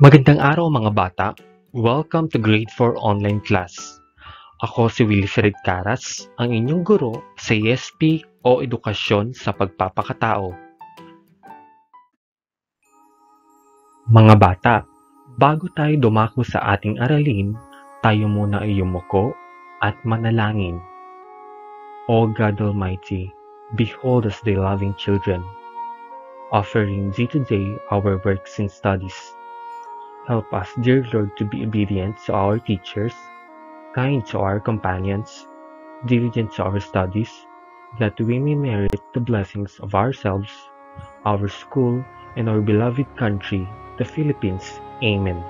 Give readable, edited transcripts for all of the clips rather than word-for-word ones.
Magandang araw mga bata. Welcome to Grade 4 Online Class. Ako si Wilfred Caras, ang inyong guro sa ESP o Edukasyon sa Pagpapakatao. Mga bata, bago tayo dumako sa ating aralin, tayo muna ay yumuko at manalangin. O God Almighty, behold us thy loving children, offering thee today our works and studies. Help us, dear Lord, to be obedient to our teachers, kind to our companions, diligent to our studies, that we may merit the blessings of ourselves, our school, and our beloved country, the Philippines. Amen.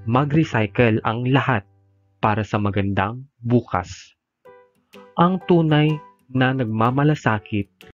Mag-recycle ang lahat para sa magandang bukas. Ang tunay na nagmamalasakit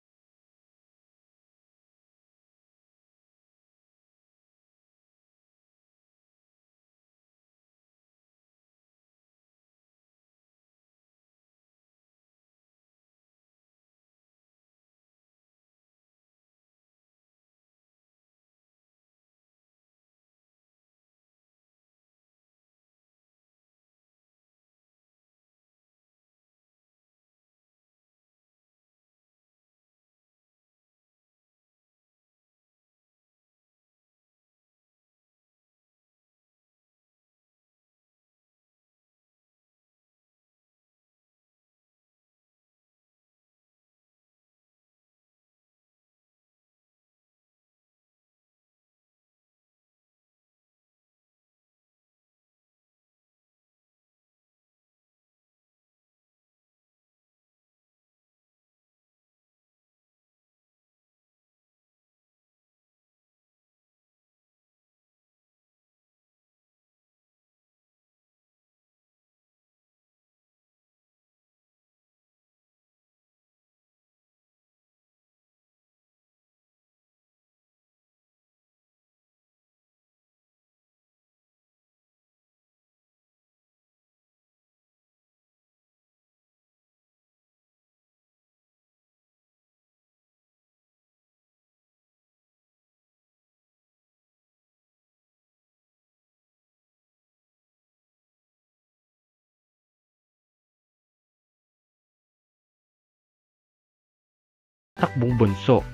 tumatakbong bunso.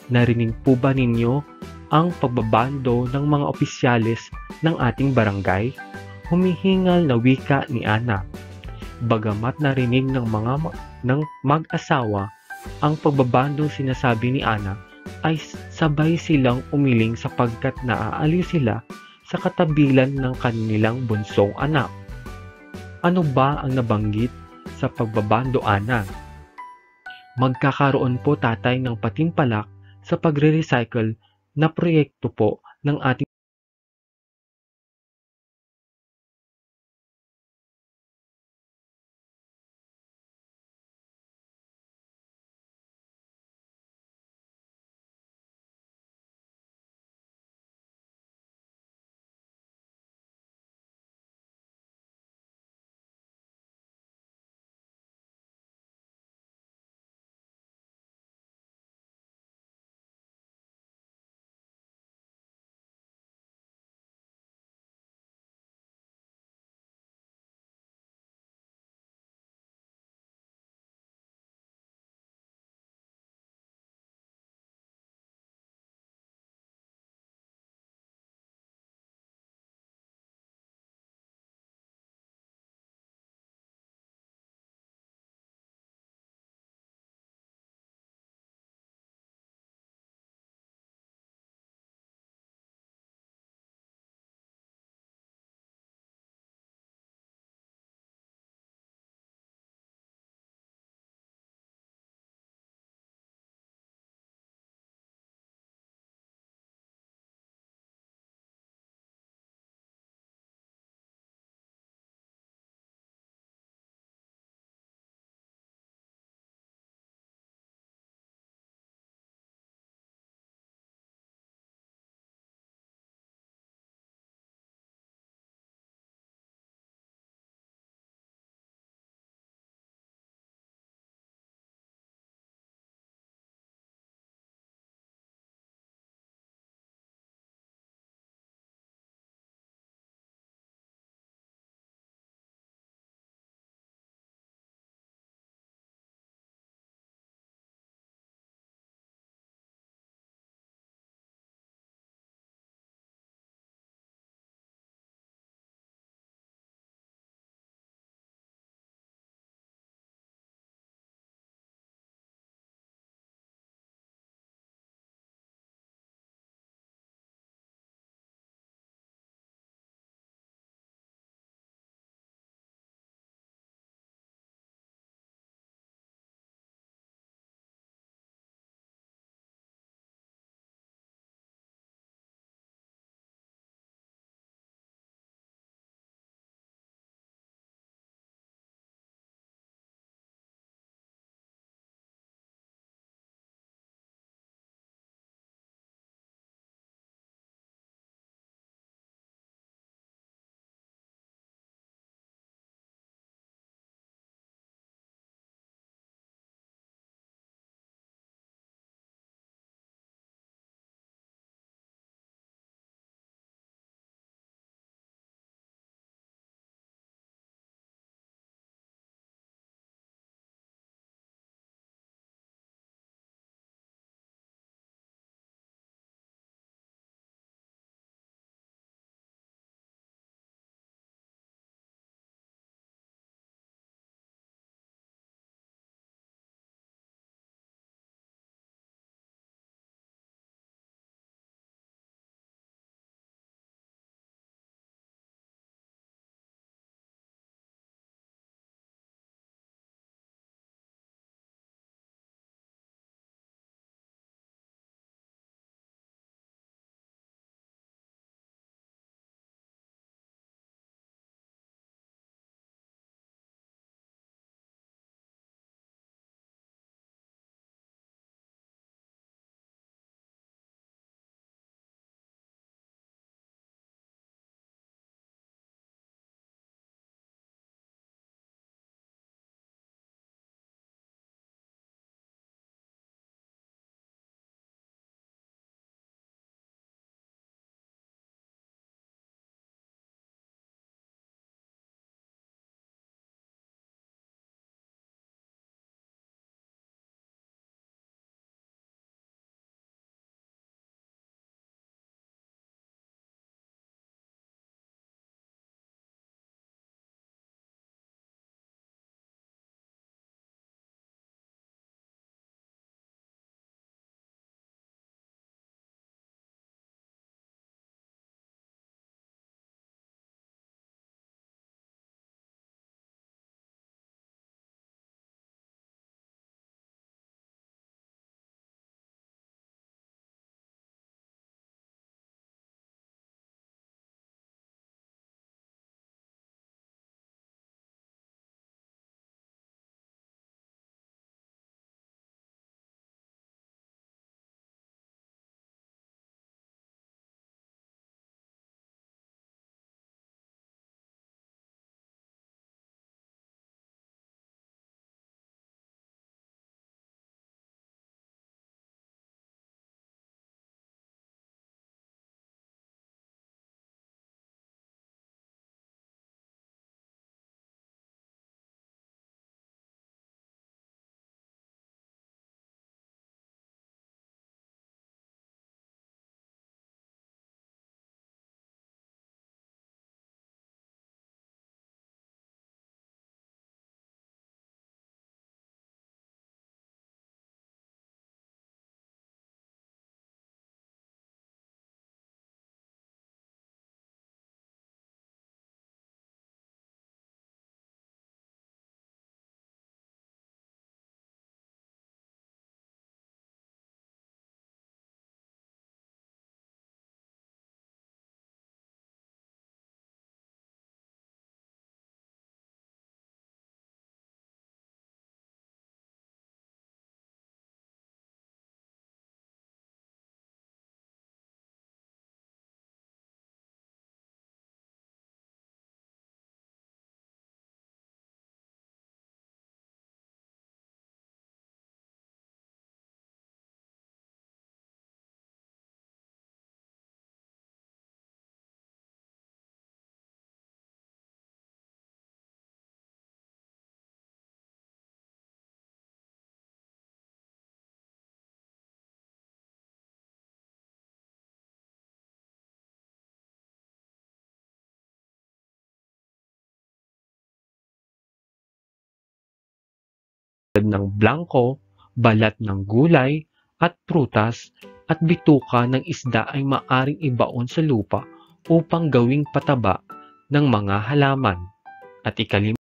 Narinig po ba ninyo ang pagbabando ng mga opisyales ng ating barangay? Humihingal na wika ni Ana. Bagamat narinig ng mag-asawa ang pagbabandong sinasabi ni Ana, ay sabay silang umiling sapagkat naaaliw sila sa katabilan ng kanilang bunsong anak. Ano ba ang nabanggit sa pagbabando, Ana? Magkakaroon po tatay ng patimpalak sa pagre-recycle na proyekto po ng ating ng blangko, balat ng gulay at prutas at bituka ng isda ay maaring ibaon sa lupa upang gawing pataba ng mga halaman. At ikalima,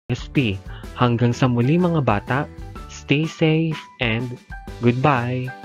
SP. Hanggang sa muli mga bata, stay safe and goodbye!